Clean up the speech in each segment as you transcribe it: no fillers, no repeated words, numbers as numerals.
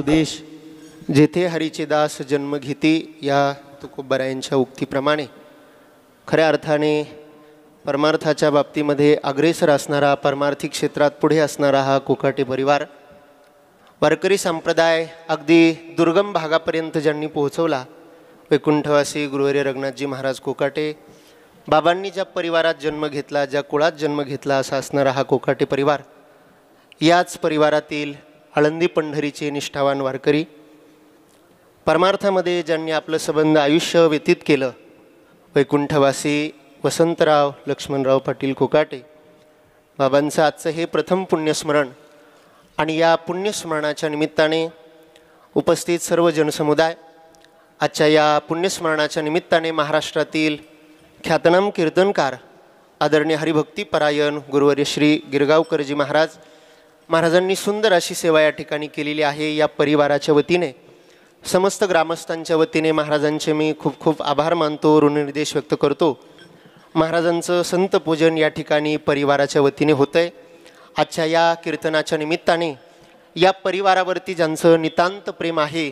देश जेथे हरीचे दास जन्म घेती या तुकोबरायांच्या उक्तीप्रमाणे खऱ्या अर्थाने परमार्थाच्या बाबतीमध्ये अग्रेसर असणारा, परमार्थिक क्षेत्रात पुढे असणारा हा कोकाटे परिवार, वारकरी संप्रदाय अगदी दुर्गम भागापर्यंत ज्यांनी पोहोचवला, वैकुंठवासी गुरुवर्य रघुनाथजी महाराज कोकाटे बाबांनी ज्या परिवारात जन्म घेतला, ज्या कुळात जन्म घेतला असा असणारा हा कोकाटे परिवार, याच परिवारातील आळंदी पंढरीचे निष्ठावान वारकरी, परमार्थामध्ये ज्यांनी आपलं संबंध आयुष्य व्यतीत केलं, वैकुंठवासी वसंतराव लक्ष्मणराव पाटील कोकाटे बाबांचं आजचं हे प्रथम पुण्यस्मरण. आणि या पुण्यस्मरणाच्या निमित्ताने उपस्थित सर्व जनसमुदाय, आजच्या या पुण्यस्मरणाच्या निमित्ताने महाराष्ट्रातील ख्यातनाम कीर्तनकार आदरणीय हरिभक्तीपरायण गुरुवर्य श्री गिरगावकरजी महाराजांनी सुंदर अशी सेवा या ठिकाणी केलेली आहे. या परिवाराच्या वतीने, समस्त ग्रामस्थांच्या वतीने महाराजांचे मी खूप खूप आभार मानतो, ऋणनिर्देश व्यक्त करतो. महाराजांचं संत पूजन या ठिकाणी परिवाराच्या वतीने होतं आहे. आजच्या या कीर्तनाच्या निमित्ताने या परिवारावरती ज्यांचं नितांत प्रेम आहे,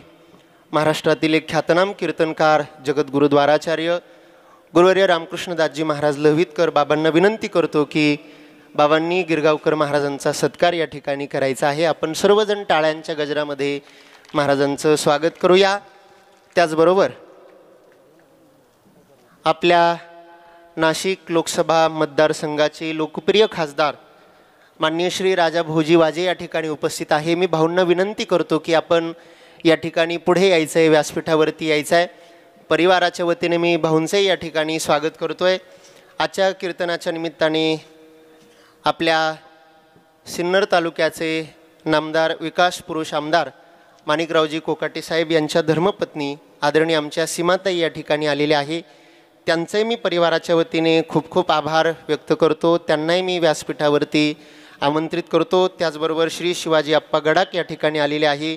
महाराष्ट्रातील एक ख्यातनाम कीर्तनकार जगद्गुरुद्वाराचार्य गुरुवर्य रामकृष्णदासजी महाराज लहवीतकर बाबांना विनंती करतो की बाबांनी गिरगावकर महाराजांचा सत्कार या ठिकाणी करायचा आहे. आपण सर्वजण टाळ्यांच्या गजरामध्ये महाराजांचं स्वागत करूया. त्याचबरोबर आपल्या नाशिक लोकसभा मतदारसंघाचे लोकप्रिय खासदार माननीय श्री राजा भाऊजी वाजे या ठिकाणी उपस्थित आहे. मी भाऊंना विनंती करतो की आपण या ठिकाणी पुढे यायचं आहे, व्यासपीठावरती यायचं आहे. परिवाराच्या वतीने मी भाऊंचंही या ठिकाणी स्वागत करतो आहे. आजच्या कीर्तनाच्या निमित्ताने आपल्या सिन्नर तालुक्याचे नामदार, विकास पुरुष आमदार माणिकरावजी कोकाटे साहेब यांच्या धर्मपत्नी आदरणीय आमच्या सीमाताई या ठिकाणी आलेले आहे. त्यांचे मी परिवाराच्या वतीने खूप खूप आभार व्यक्त करतो. त्यांनाही मी व्यासपीठावरती आमंत्रित करतो. त्याचबरोबर श्री शिवाजी आप्पा गडाक या ठिकाणी आलेले आहे.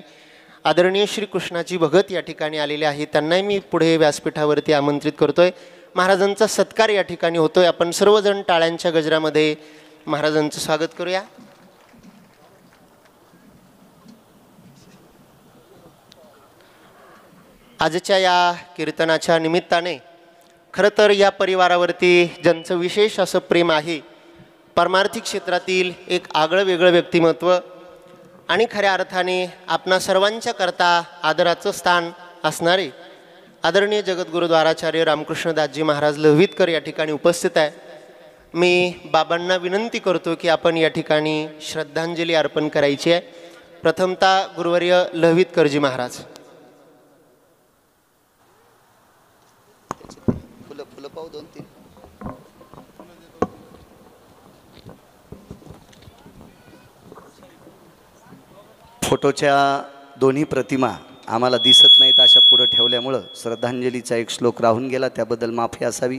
आदरणीय श्री कृष्णाजी भगत या ठिकाणी आलेले आहे. त्यांनाही मी पुढे व्यासपीठावरती आमंत्रित करतो आहे. महाराजांचा सत्कार या ठिकाणी होतो आहे. आपण सर्वजण टाळ्यांच्या गजरामध्ये महाराजांचं स्वागत करूया. आजच्या या कीर्तनाच्या निमित्ताने खरं तर या परिवारावरती ज्यांचं विशेष असं प्रेम आहे, परमार्थिक क्षेत्रातील एक आगळं वेगळं व्यक्तिमत्व आणि खऱ्या अर्थाने आपणा सर्वांच्या करता आदराचं स्थान असणारे आदरणीय जगद्गुरुद्वाराचार्य रामकृष्णदासजी महाराज लहवीतकर या ठिकाणी उपस्थित आहे. मी बाबांना विनंती करतो की आपण या ठिकाणी श्रद्धांजली अर्पण करायची आहे. प्रथमतः गुरुवर्य लहवीतकरजी महाराज. फोटोच्या दोन्ही प्रतिमा आम्हाला दिसत नाहीत अशा पुढं ठेवल्यामुळं श्रद्धांजलीचा एक श्लोक राहून गेला, त्याबद्दल माफी असावी.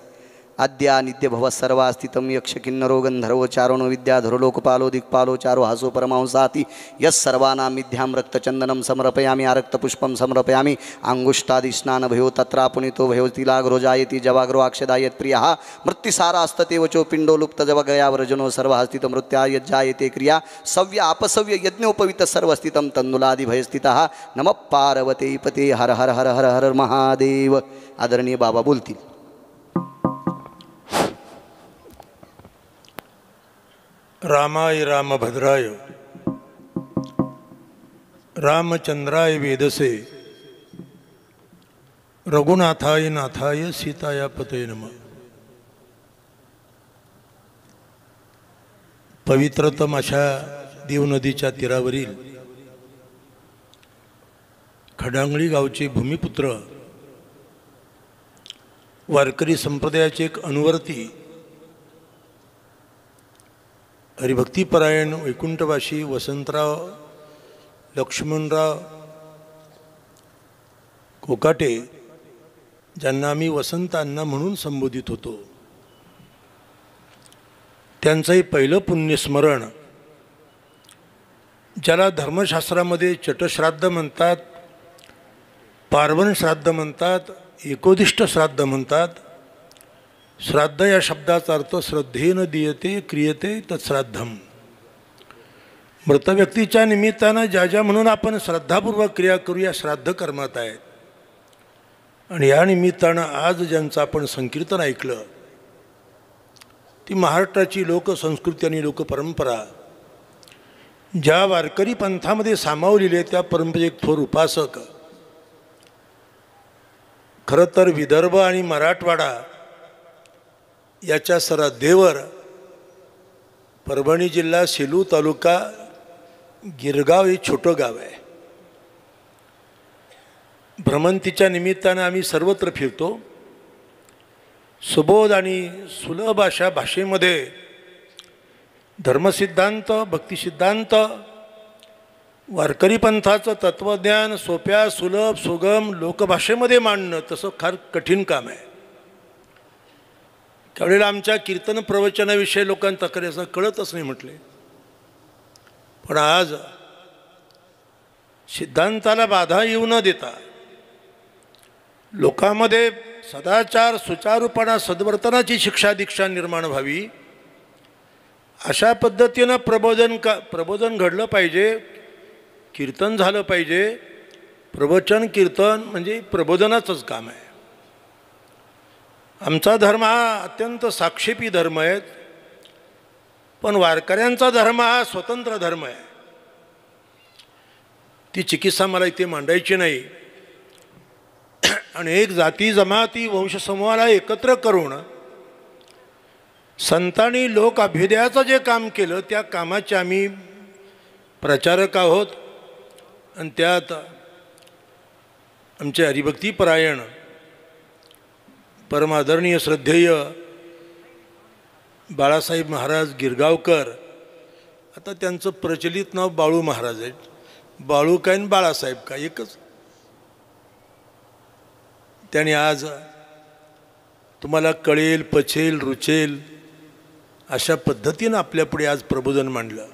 आद्या नित्य भव सर्वा स्थितम यक्ष किन्नरो गंधर्व चारोनो विद्याधरो लोकपालो दिक्पालो चारो हासो परमांसाती यस सर्वानां मिथ्यां रक्तचंदनं समर्पयामि आरक्तपुष्पं समर्पयामि अंगुष्ठादि स्नान भयो तत्रा पुनितो भयो तिलाग्रो जायति जवाग्रो अक्षदायत प्रियः मृत्युसारास्तते वचो पिंडो लुप्त जवगयाव्रजनो सर्वहस्थित मृत्याय जायते क्रिया सव्य अपसव्य यज्ञोपवित सर्वस्थितं तन्नुलादि भयस्थितः नमः पार्वती पते हर हर हर हर हर महादेव. आदरणीय बाबा बोलतील. रामाय रामभद्राय रामचंद्राय वेदसे रघुनाथाय नाथाय सीताया पते नमः. पवित्रतम अशा देव नदीच्या तीरावरील खडांगळी गावचे भूमिपुत्र, वारकरी संप्रदायाचे एक अनुवर्ती, हरिभक्तीपरायण वैकुंठवासी वसंतराव लक्ष्मणराव कोकाटे, ज्यांना आम्ही वसंत अण्णा म्हणून संबोधित होतो, त्यांचंही पहिलं पुण्यस्मरण, ज्याला धर्मशास्त्रामध्ये चटश्राद्ध म्हणतात, पार्वण श्राद्ध म्हणतात, एकोदिष्ट श्राद्ध म्हणतात. श्राद्ध या शब्दाचा अर्थ श्रद्धेनं दीयते क्रियते तत्श्राद्धम. मृत व्यक्तीच्या निमित्तानं ज्या ज्या म्हणून आपण श्रद्धापूर्वक क्रिया करूया श्राद्ध कर्मात आहेत. आणि या निमित्तानं आज ज्यांचं आपण संकीर्तन ऐकलं ती महाराष्ट्राची लोकसंस्कृती आणि लोकपरंपरा ज्या वारकरी पंथामध्ये सामावलेली आहे त्या परंपरेचे एक थोर उपासक. खरं तर विदर्भ आणि मराठवाडा याच्या सरहद्दीवर परभणी जिल्हा सेलू तालुका गिरगाव हे छोटं गाव आहे. भ्रमंतीच्या निमित्तानं आम्ही सर्वत्र फिरतो. सुबोध आणि सुलभ अशा भाषेमध्ये धर्मसिद्धांत भक्तिसिद्धांत वारकरी पंथाचं तत्त्वज्ञान सोप्या सुलभ सुगम लोकभाषेमध्ये मांडणं तसं फार कठीण काम आहे. त्यावेळेला आमच्या कीर्तन प्रवचनाविषयी लोकांना तक्रारी असं कळतच नाही म्हटले. पण आज सिद्धांताला बाधा येऊ न देता लोकांमध्ये सदाचार सुचारूपणा सद्वर्तनाची शिक्षा दीक्षा निर्माण व्हावी अशा पद्धतीनं प्रबोधन घडलं पाहिजे. कीर्तन झालं पाहिजे. प्रवचन कीर्तन म्हणजे प्रबोधनाचंच काम आहे. आमचा धर्म हा अत्यंत साक्षेपी धर्म आहे. पण वारकऱ्यांचा धर्म हा स्वतंत्र धर्म आहे. ती चिकित्सा मला इथे मांडायची नाही. आणि एक जाती जमाती वंशसमूहाला एकत्र करून संतांनी लोक अभ्युदयाचं जे काम केलं त्या कामाचे आम्ही प्रचारक आहोत. आणि त्यात आमचे हरिभक्तीपरायण परमादरणीय श्रद्धेय बाळासाहेब महाराज गिरगावकर, आता त्यांचं प्रचलित नाव बाळू महाराज आहे. बाळू काय आणि बाळासाहेब काय एकच. त्याने आज तुम्हाला कळेल पचेल रुचेल अशा पद्धतीनं आपल्यापुढे आज प्रबोधन मांडलं.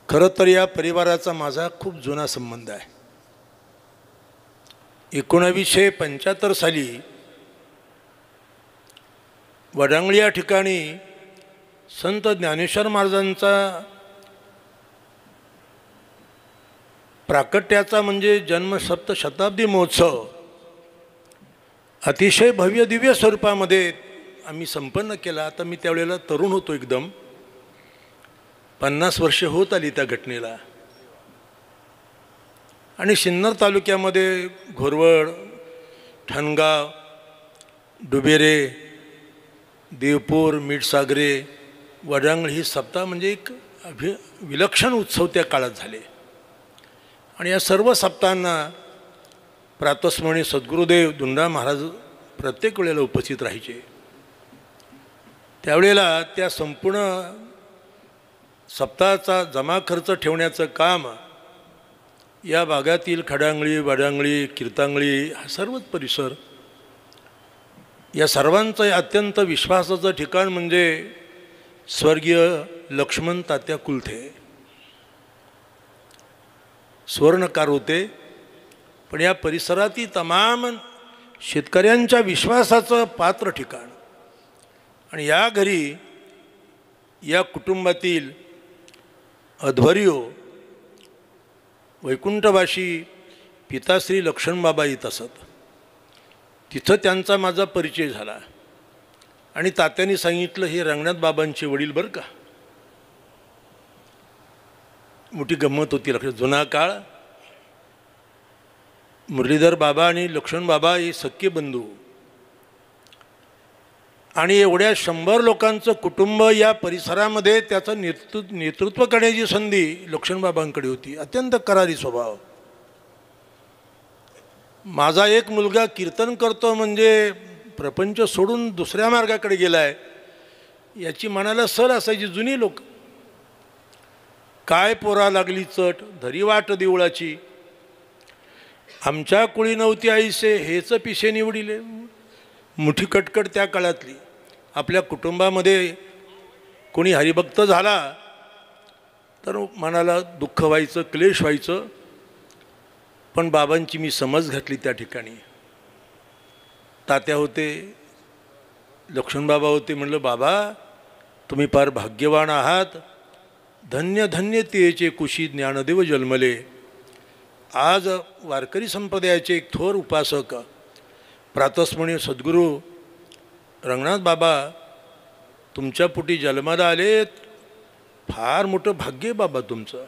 खरं तर या परिवाराचा माझा खूप जुना संबंध आहे. 1975 साली वडांगळी या ठिकाणी संत ज्ञानेश्वर महाराजांचा प्राकट्याचा म्हणजे जन्मसप्तशताब्दी महोत्सव अतिशय भव्य दिव्य स्वरूपामध्ये आम्ही संपन्न केला. आता मी त्यावेळेला तरुण होतो एकदम. 50 वर्षे होत आली त्या घटनेला. आणि सिन्नर तालुक्यामध्ये घोरवड ठाणगाव डुबेरे देवपूर मीठसागरे वडांगळी ही सप्ताह म्हणजे एक विलक्षण उत्सव त्या काळात झाले. आणि या सर्व सप्ताहांना प्रातस्मरणी सद्गुरुदेव दुंडा महाराज प्रत्येक वेळेला उपस्थित राहायचे. त्यावेळेला त्या संपूर्ण सप्ताहाचा जमा खर्च ठेवण्याचं काम या भागातील खडांगळी वडांगळी कीर्तांगळी हा सर्वच परिसर या सर्वांचं अत्यंत विश्वासाचं ठिकाण म्हणजे स्वर्गीय लक्ष्मण तात्या कुलथे. स्वर्णकार होते. पण या परिसरातील तमाम शेतकऱ्यांच्या विश्वासाचं पात्र ठिकाण. आणि या घरी या कुटुंबातील अध्वर्यो वैकुंठवासी पिताश्री लक्ष्मणबाबा येत असत. तिथं त्यांचा माझा परिचय झाला. आणि तात्यांनी सांगितलं हे रंगनाथ बाबांचे वडील बरं का. मोठी गंमत होती. जुना काळ मुरलीधर बाबा आणि लक्ष्मण बाबा हे सख्खे बंधू. आणि एवढ्या 100 लोकांचं कुटुंब या परिसरामध्ये त्याचं नेतृत्व करण्याची संधी लक्ष्मणबाबांकडे होती. अत्यंत करारी स्वभाव. माझा एक मुलगा कीर्तन करतो म्हणजे प्रपंच सोडून दुसऱ्या मार्गाकडे गेला आहे याची मनाला सल असायची. जुनी लोक काय पोरा लागली चट धरी वाट देवळाची आमच्या कुळी नव्हती आईसे हेच पिशे निवडिले. मुठी कटकट त्या काळातली. आपल्या कुटुंबामध्ये कोणी हरिभक्त झाला तर मनाला दुःख व्हायचं क्लेश व्हायचं. पण बाबांची मी समज घातली त्या ठिकाणी. तात्या होते लक्ष्मण बाबा होते. म्हणलं बाबा तुम्ही फार भाग्यवान आहात. धन्य धन्य तेचे कुशी ज्ञानदेव जन्मले. आज वारकरी संप्रदायाचे एक थोर उपासक प्रातस्मरणीय सद्गुरू रंगनाथ बाबा तुमच्या पोटी जन्माला आलेत. फार मोठं भाग्य आहे बाबा तुमचं.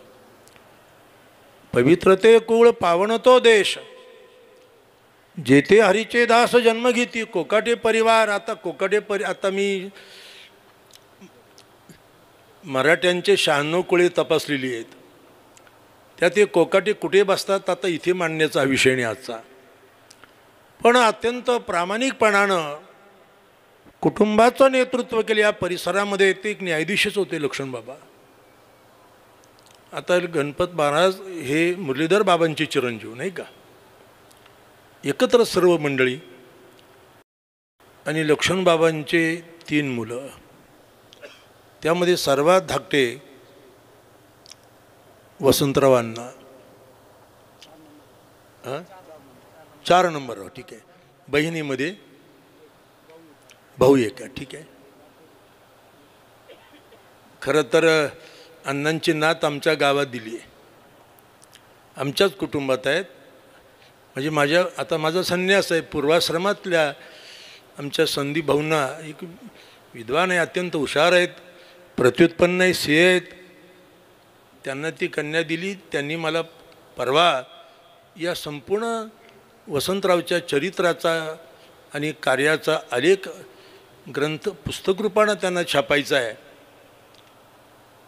पवित्रते कुळ पावन तो देश, जेथे हरीचे दास जन्म घेती. कोकाटे परिवार, आता मी मराठ्यांचे 96 कुळे तपासलेली आहेत. त्यात ते कोकाटे कुठे बसतात आता इथे मांडण्याचा विषय नाही आजचा. पण अत्यंत प्रामाणिकपणानं कुटुंबाचं नेतृत्व केले या परिसरामध्ये. ते एक न्यायाधीशच होते लक्ष्मण बाबा. आता गणपत महाराज हे मुरलीधर बाबांचे चिरंजीव नाही का. एकत्र सर्व मंडळी आणि लक्ष्मण बाबांचे 3 मुलं. त्यामध्ये सर्वात धाकटे वसंतरावांना 4 नंबर. ठीक आहे. बहिणीमध्ये भाऊ एक आहे. ठीक आहे. खरं तर अण्णांची नात आमच्या गावात दिली आहे, आमच्याच कुटुंबात आहेत. म्हणजे माझा संन्यास आहे. पूर्वाश्रमातल्या आमच्या संदीप भाऊंना एक विद्वान आहे, अत्यंत हुशार आहेत, प्रत्युत्पन्न आहे, सीए आहेत. त्यांना ती कन्या दिली. त्यांनी मला परवा या संपूर्ण वसंतरावच्या चरित्राचा आणि कार्याचा अनेक ग्रंथ पुस्तकरूपानं त्यांना छापायचा आहे.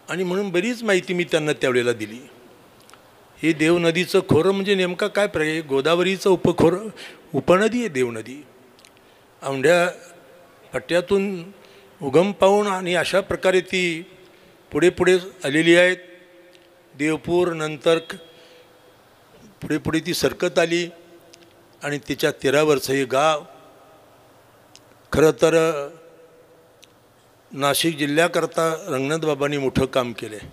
आणि म्हणून बरीच माहिती मी त्यांना त्यावेळेला दिली. हे देवनदीचं खोरं म्हणजे नेमका काय गोदावरीचं उपनदी आहे देवनदी. औंढ्या पट्ट्यातून उगम पाहून आणि अशा प्रकारे ती पुढे पुढे आलेली आहेत. देवपूर नंतर पुढे पुढे ती सरकत आली आणि तिच्या तीरावरचं हे गाव. खरं तर नाशिक जिल्ह्याकरता रंगनाथ बाबांनी मोठं काम केलं आहे.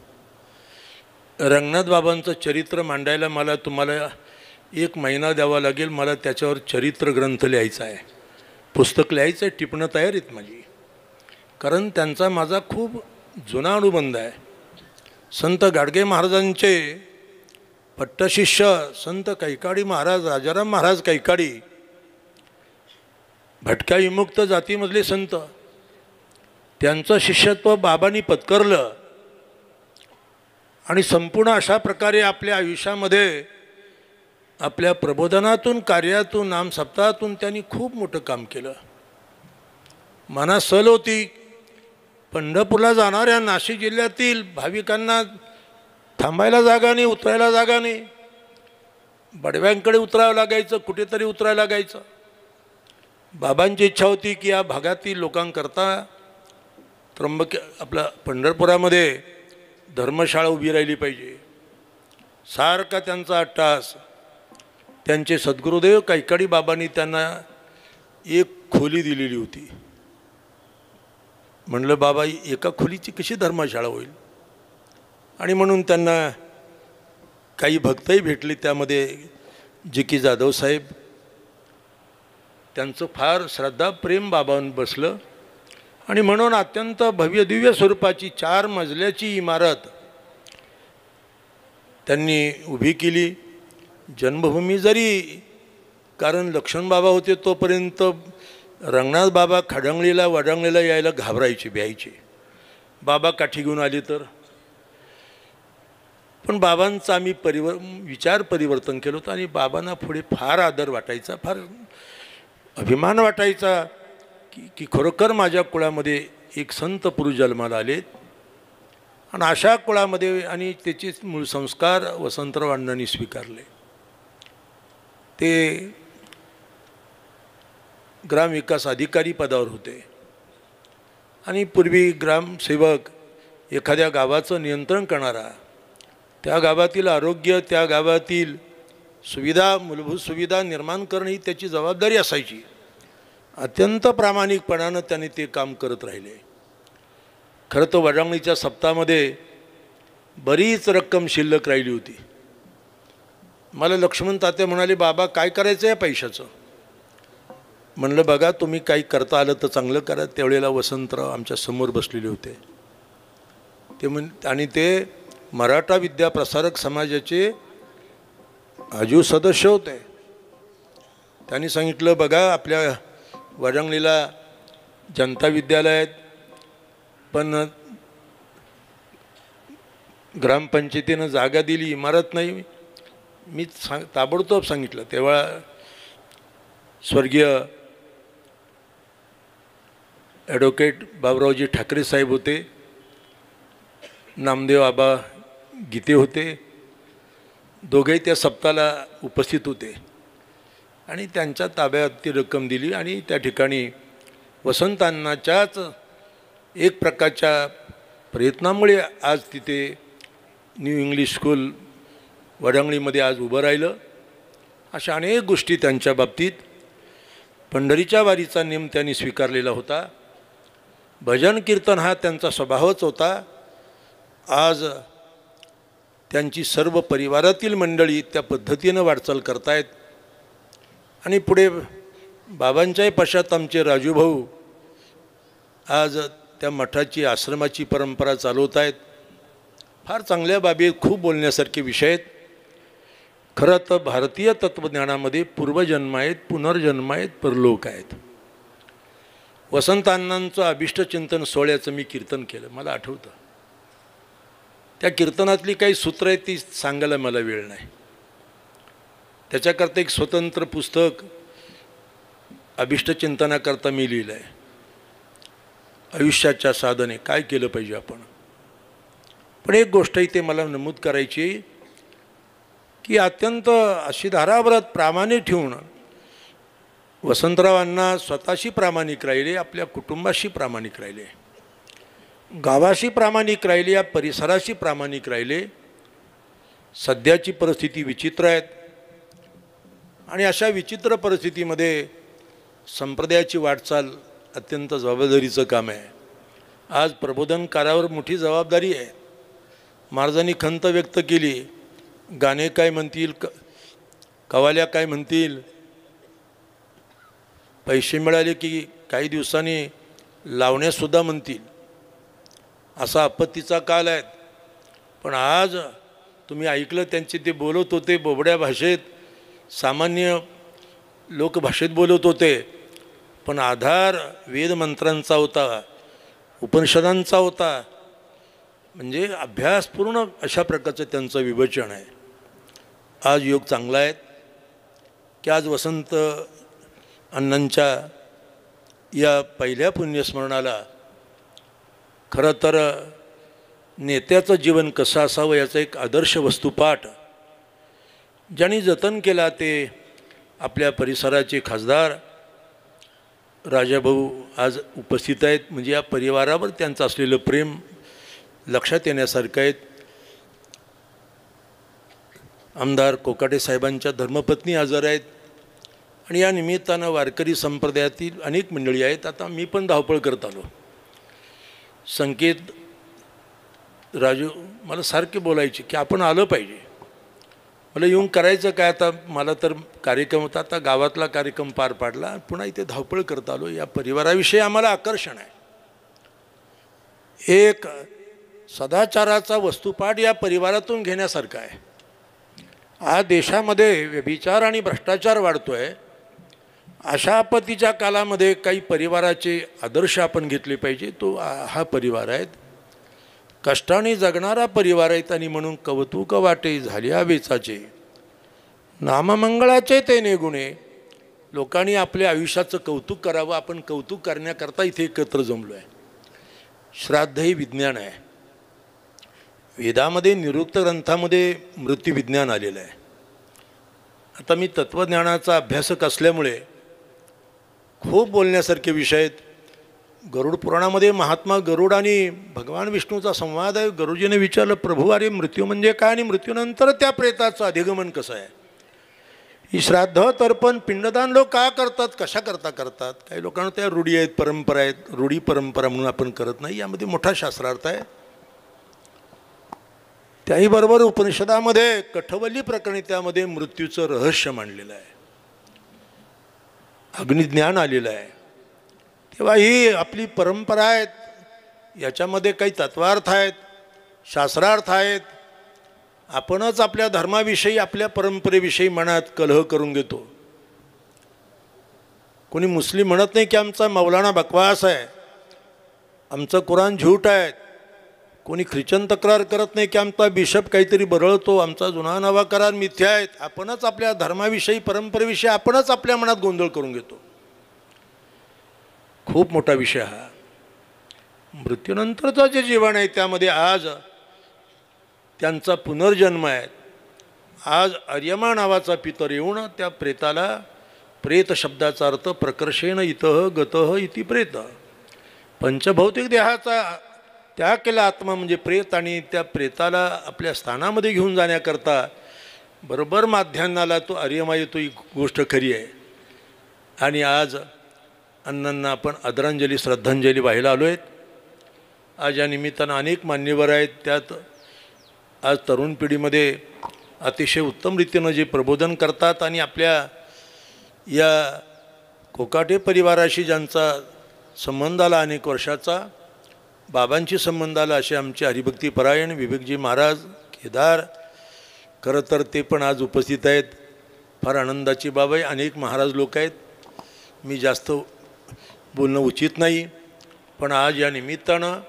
रंगनाथ बाबांचं चरित्र मांडायला मला तुम्हाला 1 महिना द्यावा लागेल. मला त्याच्यावर चरित्र ग्रंथ लिहायचा आहे, पुस्तक लिहायचं आहे, टिपणं तयार आहेत माझी. कारण त्यांचा माझा खूप जुना अनुबंध आहे. संत गाडगे महाराजांचे पट्टशिष्य संत कैकाडी महाराज, राजाराम महाराज कैकाडी, भटक्या विमुक्त जातीमधले संत, त्यांचं शिष्यत्व बाबांनी पत्करलं. आणि संपूर्ण अशा प्रकारे आपल्या आयुष्यामध्ये आपल्या प्रबोधनातून, कार्यातून, नाम सप्ताहातून त्यांनी खूप मोठं काम केलं. मनात सल होती पंढरपूरला जाणाऱ्या नाशिक जिल्ह्यातील भाविकांना थांबायला जागा नाही, उतरायला जागा नाही. बडव्यांकडे उतरावं लागायचं, कुठेतरी उतरायला लागायचं. बाबांची इच्छा होती की या भागातील लोकांकरता आपल्या पंढरपुरामध्ये धर्मशाळा उभी राहिली पाहिजे. सारखा त्यांचा अट्टास. त्यांचे सद्गुरुदेव कैकाडी बाबांनी त्यांना एक खोली दिलेली होती. म्हणलं बाबा एका खोलीची कशी धर्मशाळा होईल. आणि म्हणून त्यांना काही भक्तही भेटले. त्यामध्ये जी जाधव साहेब, त्यांचं फार श्रद्धा प्रेम बाबांवर बसलं. आणि म्हणून अत्यंत भव्य दिव्य स्वरूपाची 4 मजल्याची इमारत त्यांनी उभी केली. जन्मभूमी जरी, कारण लक्ष्मण बाबा होते तोपर्यंत रंगनाथ बाबा खडंगळीला वडंगळीला यायला घाबरायचे, भ्यायचे. बाबा काठी घेऊन आले तर. पण बाबांचा आम्ही विचार परिवर्तन केलं होतं. आणि बाबांना पुढे फार आदर वाटायचा, फार अभिमान वाटायचा की खरोखर माझ्या कुळामध्ये एक संत पुरुष जन्माला आलेत. आणि अशा कुळामध्ये आणि त्याचे मूळ संस्कार वसंतराव अण्णांनी स्वीकारले. ते ग्रामविकास अधिकारी पदावर होते. आणि पूर्वी ग्रामसेवक एखाद्या गावाचं नियंत्रण करणारा, त्या गावातील आरोग्य, त्या गावातील सुविधा, मूलभूत सुविधा निर्माण करणं ही त्याची जबाबदारी असायची. अत्यंत प्रामाणिकपणानं त्यांनी ते काम करत राहिले. खरं तर वडांगणीच्या सप्ताहामध्ये बरीच रक्कम शिल्लक राहिली होती. मला लक्ष्मण तात्या म्हणाले बाबा काय करायचं आहे पैशाचं. म्हणलं बघा तुम्ही काही करता आलं तर चांगलं करा. त्यावेळेला वसंतराव आमच्या समोर बसलेले होते. आणि ते मराठा विद्याप्रसारक समाजाचे आजू सदस्य होते. त्यांनी सांगितलं, बघा आपल्या वरंगलीला जनता विद्यालय आहेत, पण ग्रामपंचायतीनं जागा दिली, इमारत नाही. मी ताबडतोब सांगितलं. तेव्हा स्वर्गीय ॲडव्होकेट बाबुरावजी ठाकरे साहेब होते, नामदेव आबा गीते होते, दोघेही त्या सप्ताहाला उपस्थित होते आणि त्यांच्या ताब्यात ती रक्कम दिली. आणि त्या ठिकाणी वसंतांनाच्याच एक प्रकारच्या प्रयत्नामुळे आज तिथे न्यू इंग्लिश स्कूल वडंगळीमध्ये आज उभं राहिलं. अशा अनेक गोष्टी त्यांच्या बाबतीत. पंढरीच्या वारीचा नेम त्यांनी स्वीकारलेला होता. भजन कीर्तन हा त्यांचा स्वभावच होता. आज त्यांची सर्व परिवारातील मंडळी त्या पद्धतीनं वाटचाल करतायत. आणि पुढे बाबांच्याही पश्चात आमचे राजूभाऊ आज त्या मठाची आश्रमाची परंपरा चालवत आहेत. फार चांगल्या बाबी आहेत, खूप बोलण्यासारखे विषय आहेत. खरं तर भारतीय तत्त्वज्ञानामध्ये पूर्वजन्म आहेत, पुनर्जन्म आहेत, परलोक आहेत. वसंतांनांचं अभिष्टचिंतन सोहळ्याचं मी कीर्तन केलं, मला आठवतं. त्या कीर्तनातली काही सूत्र आहेत ती सांगायला मला वेळ नाही. त्याच्याकरता एक स्वतंत्र पुस्तक अभिष्टचिंतनाकरता मी लिहिलं आहे. आयुष्याच्या साधने काय केलं पाहिजे आपण. पण एक गोष्ट इथे मला नमूद करायची की अत्यंत अशी धाराव्रत प्रामाणिक ठेवून वसंतरावांना स्वतःशी प्रामाणिक राहिले, आपल्या कुटुंबाशी प्रामाणिक राहिले, गावाशी प्रामाणिक राहिले, या परिसराशी प्रामाणिक राहिले. सध्याची परिस्थिती विचित्र आहेत आणि अशा विचित्र परिस्थितीमध्ये संप्रदायाची वाटचाल अत्यंत जबाबदारीचं काम आहे. आज प्रबोधनकारावर मोठी जबाबदारी आहे. महाराजांनी खंत व्यक्त केली, गाणे काय म्हणतील, कवाल्या काय म्हणतील, पैसे मिळाले की काही दिवसांनी लावण्यासुद्धा म्हणतील, असा आपत्तीचा काल आहे. पण आज तुम्ही ऐकलं त्यांचे ते बोलत होते बोबड्या भाषेत, सामान्य लोकभाषेत बोलत होते, पण आधार वेदमंत्रांचा होता, उपनिषदांचा होता. म्हणजे अभ्यासपूर्ण अशा प्रकारचं त्यांचं विवेचन आहे. आज योग चांगला आहे की आज वसंत अण्णांच्या या पहिल्या पुण्यस्मरणाला खरं तर नेत्याचं जीवन कसं असावं याचा एक आदर्श वस्तुपाठ ज्यांनी जतन केला ते आपल्या परिसराचे खासदार राजाभाऊ आज उपस्थित आहेत. म्हणजे या परिवारावर त्यांचं असलेलं प्रेम लक्षात येण्यासारखं आहे. आमदार कोकाटे साहेबांच्या धर्मपत्नी हजर आहेत आणि या निमित्तानं वारकरी संप्रदायातील अनेक मंडळी आहेत. आता मी पण धावपळ करत आलो. संकेत राजू मला सारखे बोलायचे की आपण आलं पाहिजे. मला येऊन करायचं काय, आता मला तर कार्यक्रम होता, आता गावातला कार्यक्रम पार पाडला, पुन्हा इथे धावपळ करत आलो. या परिवाराविषयी आम्हाला आकर्षण आहे. एक सदाचाराचा वस्तुपाठ या परिवारातून घेण्यासारखा आहे. आज देशामध्ये व्यभिचार आणि भ्रष्टाचार वाढतो आहे. अशा आपत्तीच्या कालामध्ये काही परिवाराचे आदर्श आपण घेतले पाहिजे. तो हा परिवार आहेत, कष्टाने जगणारा परिवार आहेत. आणि म्हणून कौतुक वाटे झाल्या वेचाचे, नाममंगळाचे तेने गुणे. लोकांनी आपल्या आयुष्याचं कौतुक करावं. आपण कौतुक करण्याकरता इथे एकत्र जमलो आहे. श्राद्ध हे विज्ञान आहे. वेदामध्ये निरुक्त ग्रंथामध्ये मृत्यूविज्ञान आलेलं आहे. आता मी तत्त्वज्ञानाचा अभ्यासक असल्यामुळे खूप बोलण्यासारखे विषय आहेत. गरुड पुराणामध्ये महात्मा गरुड आणि भगवान विष्णूचा संवाद आहे. गरुडजीने विचारलं, प्रभू अरे मृत्यू म्हणजे काय आणि मृत्यूनंतर त्या प्रेताचं अधिगमन कसं आहे. ही श्राद्ध तर्पण पिंडदान लोक का करतात, कशा करता करतात. काही लोकांना त्या रूढी आहेत, परंपरा आहेत. रूढी परंपरा म्हणून आपण करत नाही. यामध्ये मोठा शास्त्रार्थ आहे. त्याही बरोबर उपनिषदामध्ये कठवल्ली प्रकरणी त्यामध्ये मृत्यूचं रहस्य मांडलेलं आहे, अग्निज्ञान आलेलं आहे. तेव्हा ही आपली परंपरा आहेत, याच्यामध्ये काही तत्वार्थ आहेत. शास्त्रार्थ आहेत. आपणच आपल्या धर्माविषयी आपल्या परंपरेविषयी मनात कलह करून घेतो. कोणी मुस्लिम म्हणत नाही की आमचा मौलाना बकवास आहे, आमचं कुराण झूट आहे. कोणी ख्रिश्चन तक्रार करत नाही की आमचा बिशप काहीतरी बरळतो, आमचा जुना नवा करार मिथ्या आहेत. आपणच आपल्या धर्माविषयी परंपरेविषयी आपणच आपल्या मनात गोंधळ करून घेतो. खूप मोठा विषय हा. मृत्यूनंतरचं जे जीवन आहे त्यामध्ये आज त्यांचा पुनर्जन्म आहे. आज अर्यमा नावाचा पितर येऊन त्या प्रेताला, प्रेत शब्दाचा अर्थ प्रकर्षेण इतः गतः इति प्रेत, पंचभौतिक देहाचा त्याग केला आत्मा म्हणजे प्रेत, आणि त्या प्रेताला आपल्या स्थानामध्ये घेऊन जाण्याकरता बरोबर माध्यान्हाला तो अर्यमा येतो. ही गोष्ट खरी आहे. आणि आज अण्णांना आपण आदरांजली श्रद्धांजली वाहायला आलो आहेत. आज या निमित्तानं अनेक मान्यवर आहेत. त्यात आज तरुण पिढीमध्ये अतिशय उत्तम रीतीनं जे प्रबोधन करतात आणि आपल्या या कोकाटे परिवाराशी ज्यांचा संबंध आला अनेक वर्षाचा, बाबांची संबंध आला, असे आमचे हरिभक्तीपरायण विवेकजी महाराज केदार, खरं तर ते पण आज उपस्थित आहेत. फार आनंदाची बाब आहे. अनेक महाराज लोक आहेत. मी जास्त बोलणं उचित नाही, पण आज या निमित्तानं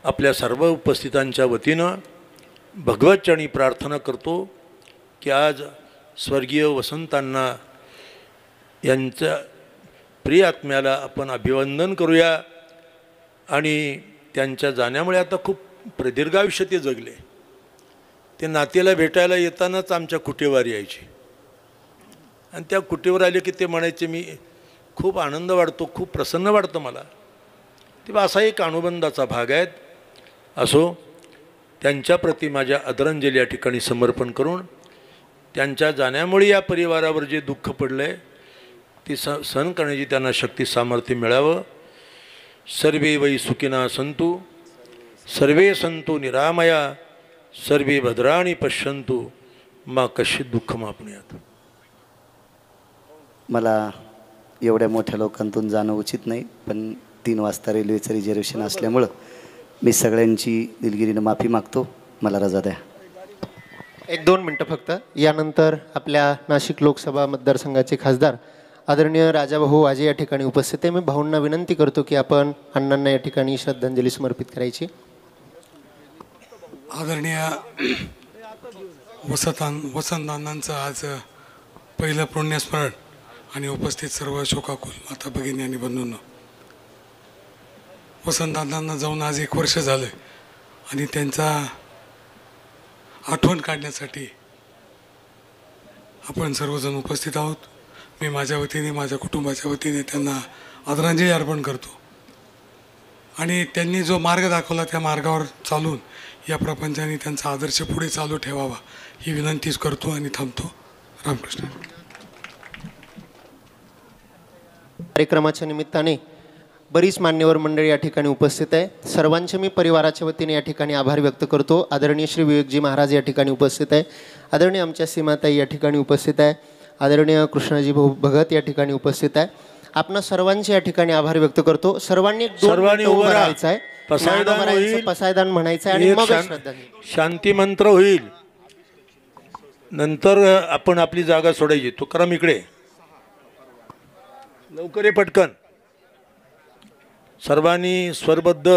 आपल्या सर्व उपस्थितांच्या वतीनं भगवतचरणी प्रार्थना करतो की आज स्वर्गीय वसंतांना यांच्या प्रिय आत्म्याला आपण अभिवंदन करूया. आणि त्यांच्या जाण्यामुळे आता खूप प्रदीर्घ आयुष्य ते जगले. ते नातेला भेटायला येतानाच आमच्या कुटीवर यायचे, आणि त्या कुटीवर आले की ते म्हणायचे मी खूप आनंद वाटतो, खूप प्रसन्न वाटतं मला. तेव्हा असा एक अनुबंधाचा भाग आहेत. असो, त्यांच्याप्रती माझ्या आदरांजली या ठिकाणी समर्पण करून त्यांच्या जाण्यामुळे या परिवारावर जे दुःख पडलं आहे ती सहन करण्याची त्यांना शक्ती सामर्थ्य मिळावं. सर्वे वै सुखिना संतु, सर्वे संतु निरामया, सर्वे भद्राणी पश्यंतु, मा कश्चित् दुःखमाप्नुयात्. मला एवढ्या मोठ्या लोकांतून जाणं उचित नाही, पण 3 वाजता रेल्वेचं रिझर्वेशन असल्यामुळं मी सगळ्यांची दिलगिरीनं माफी मागतो. मला रजा द्या. 1-2 मिनटं फक्त. यानंतर आपल्या नाशिक लोकसभा मतदारसंघाचे खासदार आदरणीय राजाभाऊ वाजे या ठिकाणी उपस्थित आहे. मी भाऊंना विनंती करतो की आपण अण्णांना या ठिकाणी श्रद्धांजली समर्पित करायची. आदरणीय वसंतांनांचं आज पहिलं पुण्यस्मरण आणि उपस्थित सर्व शोकाकुल माता भगिनी आणि बंधूंनो, वसंतांना जाऊन आज 1 वर्ष झालं आणि त्यांचा आठवण काढण्यासाठी आपण सर्वजण उपस्थित आहोत. मी माझ्या वतीने, माझ्या कुटुंबाच्या वतीने त्यांना आदरांजली अर्पण करतो. आणि त्यांनी जो मार्ग दाखवला त्या मार्गावर चालून या प्रपंचाने त्यांचा आदर्श पुढे चालू ठेवावा ही विनंतीच करतो आणि थांबतो. रामकृष्ण. कार्यक्रमाच्या निमित्ताने बरीच मान्यवर मंडळी या ठिकाणी उपस्थित आहे. सर्वांचे मी परिवाराच्या वतीने या ठिकाणी आभार व्यक्त करतो. आदरणीय श्री विवेकजी महाराज या ठिकाणी उपस्थित आहे. आदरणीय आमच्या सीमाताई या ठिकाणी उपस्थित आहे. आदरणीय कृष्णाजी भाऊ भगत या ठिकाणी उपस्थित आहे. आपण सर्वांचे या ठिकाणी आभार व्यक्त करतो. सर्वांनी उभं राहायचं आहे, पसायदान म्हणायचं आणि मग श्रद्धांजली शांती मंत्र होईल. नंतर आपण आपली जागा सोडायची. तुकाराम इकडे लवकर ये पटकन. सर्वांनी स्वरबद्ध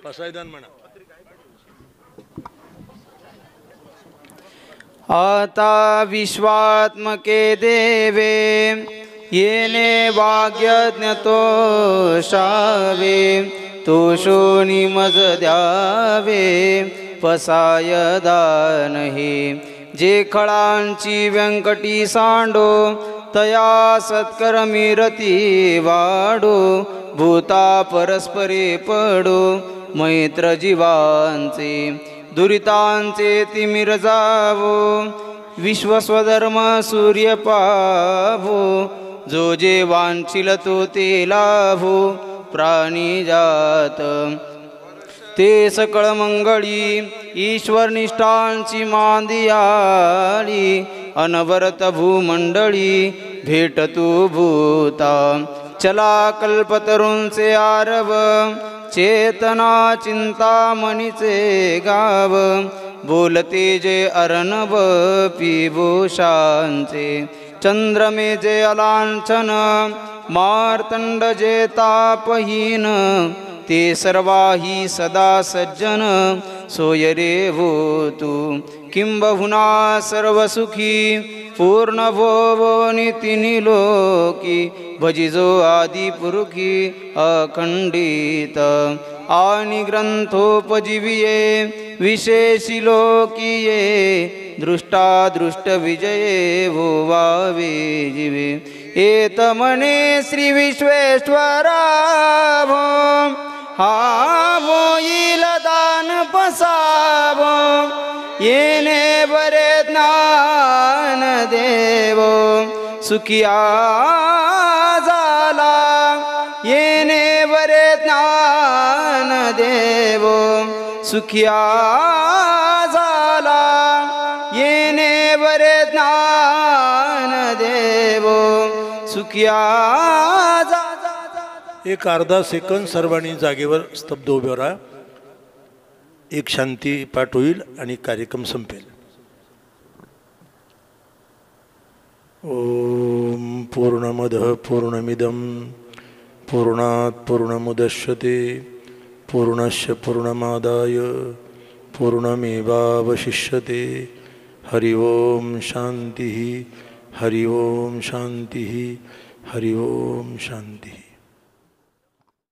पसायदान म्हणा. आता विश्वात्मके देवे येने वाग्यज्ञतो शावे, तोषोनी मज द्यावे पसायदानही. जे खळांची व्यंकटी सांडो तया सत्कर्मी रती वाडो, भूता परस्परे पडो मैत्र जीवांचे, दुरितांचे तिमिर जावो विश्वस्वधर्म सूर्य पावो. जो जे वांछिल तो ते लाभो प्राणी जात, ते सकळ मंगळी ईश्वर निष्ठांची मांदियाळी. अनवरत भूमंडळी भेटतू भूता, चला कल्पतरूंचे आरव चेतना चिंतामणीचे गाव बोलते जे अर्णव पिभूषांचे चंद्रमे जे अलांछन मार्तंड जे तापहीन ते सर्वाही सदा सज्जन सोय रे होतु किंबहुना सर्वसुखी पूर्ण भोवो नितिनि लोकी भजिजो आदिपुरुखी अखंडित आणि ग्रंथोपजीविये विशेषी लोकीये दृष्टा दृष्ट विजये भोवावे जीवे एतमने श्री विश्वेश्वरा भो हा होईल दान पसावो येणे बरे ज्ञान देवो सुखिया झाला येणे बरे ज्ञान देवो सुखिया झाला येणे बरे ज्ञान देवो सुखिया एक अर्धा सेकंद सर्वांनी जागेवर स्तब्ध उभे राहा. एक शांती पाठ होईल आणि कार्यक्रम संपेल. ओम पूर्णमद पूर्णमिदं पूर्णात् पूर्णमुदच्यते पूर्णस्य पूर्णमादाय पूर्णमेवावशिष्यते. हरि ओम शांति हरि ओम शांति हरि ओम शांति.